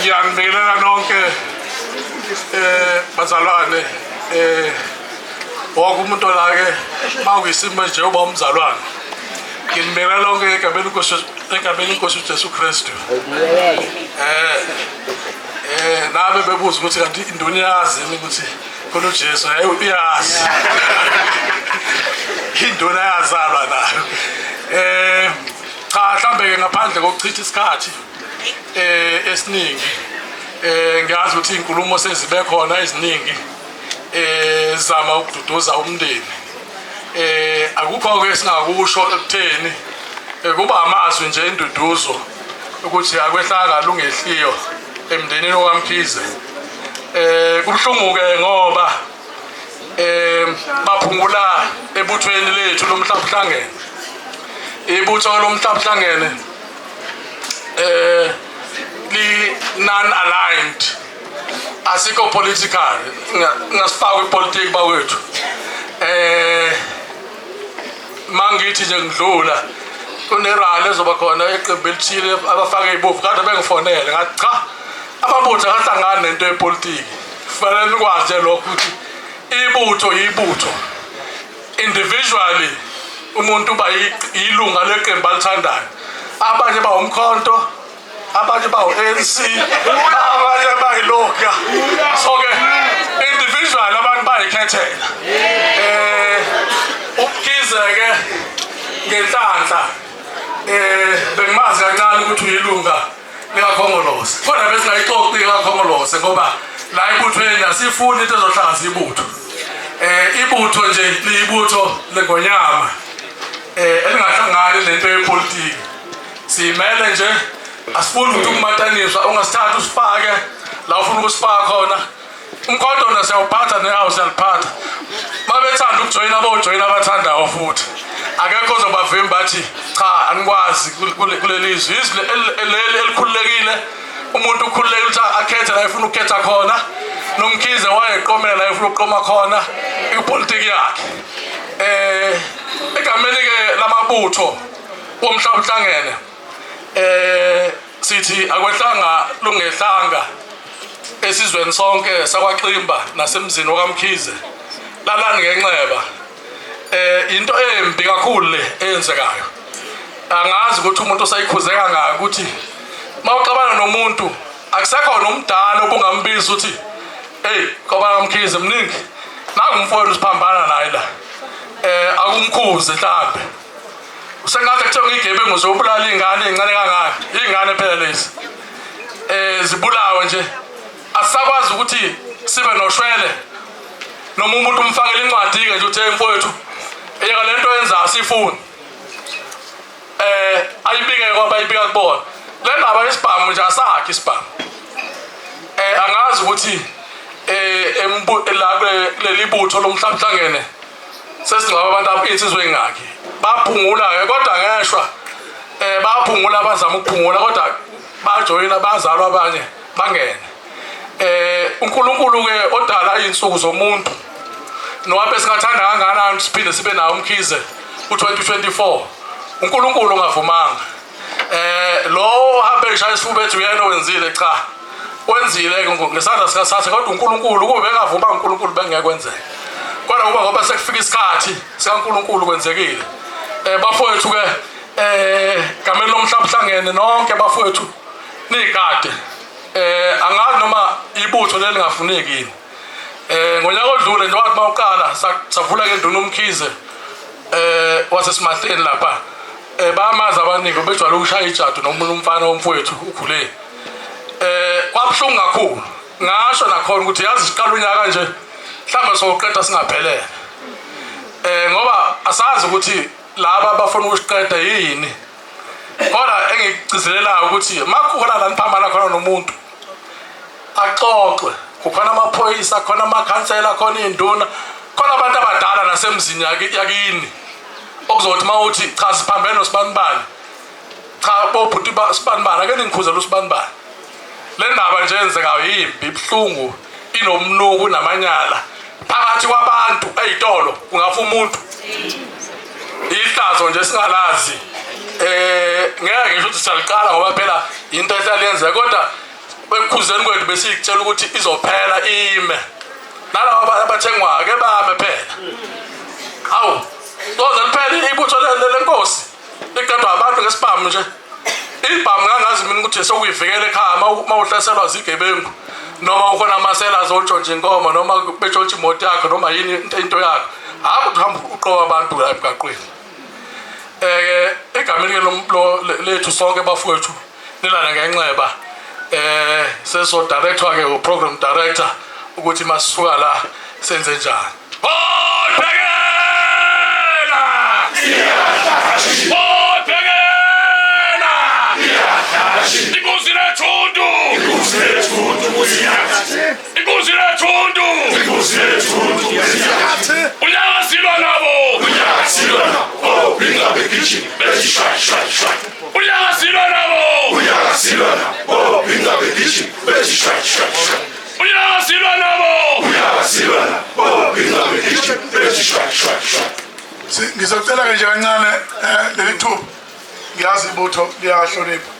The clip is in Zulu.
Ngiyanibingelela nonke bazalwane wonke umuntu la ke mawuyisimo nje uba umzalwane nginibingelela lonke egameni lenkosi uJesu Kristu nabe bebuza ukuthi kanti induni yazini ukuthi khona uJesu uyazi induna yazalwa nayo cha mhlambe ngaphandle kokuchitha isikhathi esiningi ngiyazi ukuthi inkulumo sezibe khona eziningi zama ukududuza umndeni akukho ke singakusho ekutheni kuba amazwi nje induduzo ukuthi akwehlanga lungehliyo emndenini waMkhize kubhlungu ke ngoba baphungula ebuthweni lethu lomhlabuhlangene ibutho lomhlabuhlangene li non-aligned asikho political ngasifaka ipolitiki bawethu mangithi nje ngidlula kunerali ezoba khona eqembu elithile abafake ibovu kade bengifonele ngathi cha amabutho akahlangani nento yepolitiki kufanele nikwazi lokho ukuthi ibutho yibutho individually umuntu uba yilunga leqembu alithandayo abanye bawumkhonto abanye bawu-ANC abanye bayilokya so ke individual abantu bayikhethela uMkhize ke ngenhlanhla bengimazi kancane ukuthi uyilunga likakhongolose kodwa besingayixoxi likakhongolose ngoba la ibuthweni asifuni into ezohlakaza ibutho ibutho nje liyibutho lengonyama elingahlangani nento yepolitiki simele nje asifuni ukuthi ukumataniswa ungasithatha usifake la ufuna ukusifaka khona umkhonto na siyawuphatha nehouse yaliphatha mabethanda ukujoyina abojoyina abathandayo futhi akekho ozobavimba bathi cha anikwazi kulelizwe izwi elikhululekile umuntu ukhululekile ukuthi akhethe la efuna ukukhetha khona noMkhize wayeqomela la efuna ukuqoma khona ipolitiki yakhe egameni ke lamabutho womhlabuhlangene sithi akwehlanga lungehlanga esizweni sonke sakwaXimba nasemzini wakaMkhize lalani ngenxeba into embi kakhulu le eyenzekayo angazi ukuthi umuntu usayikhuzeka ngayo ukuthi mawuxabana nomuntu akusekho nomdala obungambiza ukuthi hey ngoba Mkhize mningi nangumfowethu siphambana naye la akumkhuze mhlambe usengathi kuthiwa ngigebengu zobulala ingane ezincane kangaka ingane phela lezi zibulawe nje asakwazi ukuthi sibe noshwele noma umuntu umfakele incwadi ke nje uthi mfowethu eyeka lento yenza asifuni ayibike ngoba ayibika kubona le ndaba yesibhamu nje asakhe isibhamu angazi ukuthi la kuleli butho lomhlabuhlangene sesingaba abantu insizwe engakhi baphungula ke kodwa ngeshwa baphungula abazama ukuphungula kodwa bajoyina bazalwa abanye bangene uNkulunkulu ke odala izinsuku zomuntu nowabe singathanda kangakanani siphinde sibe nawo uMkhize u2024 uNkulunkulu ungavumanga lo habesha isifuba ethu yena wenzile cha wenzile ngesandla sikasathe kodwa uNkulunkulu kube bengavuma uNkulunkulu bengekwenzeka kodwa ngoba sekufika isikhathi sikaNkulunkulu kwenzekile bafowethu ke gameni lomhlabuhlangene nonke bafowethu nigade angazi noma ibutho leli lingafuneki yini ngonyaka odlule nje wathi mawuqala savula ke induna uMkhize wasesimahleni lapha bamazi abaningi bejwayele ukushaya ijadu nomunye umfana womfowethu ukhule kwabhlungu kakhulu ngasho nakhona ukuthi yazi siqala unyaka nje mhlawumbe soqeda singaphelele ngoba asazi ukuthi laba bafuna ukusiqeda yini kodwa engigcizelelayo ukuthi makukhona la niphambana khona nomuntu axoxe kukhona amaphoyisa khona amakhansela khona induna khona abantu abadala nasemzini yakini okuzothi mawuthi cha siphambene nosibani cha bobhuti basibani ake ningikhuzela usibani le ndaba nje yenzekayo yimbi ibhlungu inomnuku namanyala phakathi kwabantu ezitolo kungafa umuntu ihlazo nje singalazi ngeke ngisho ukuthi siyaliqala ngoba phela into ehlaliyenza kodwa bekhuzeni kwethu besikutshela ukuthi izophela ime nalabo abathengwa ke bame phela hawu ngoze liphela ibutho lenkosi liqedwa abantu ngesibhamu nje ibhamu ngangazi mina ukuthi sokuyivikela ekhaya mawuhlaselwa zigebengu noma ukhona amasela azotshontsha inkomo noma betshontsha imoto yakho noma yini into yakho hayi ukuhamba uqoba abantu la emgaqweni egameni lethu sonke bafowethu nilana ngenxeba seso director ke program director ukuthi masisuka la senze njani ngizocela nje kancane leli thuba ngiyazi ibutho liyahlonipha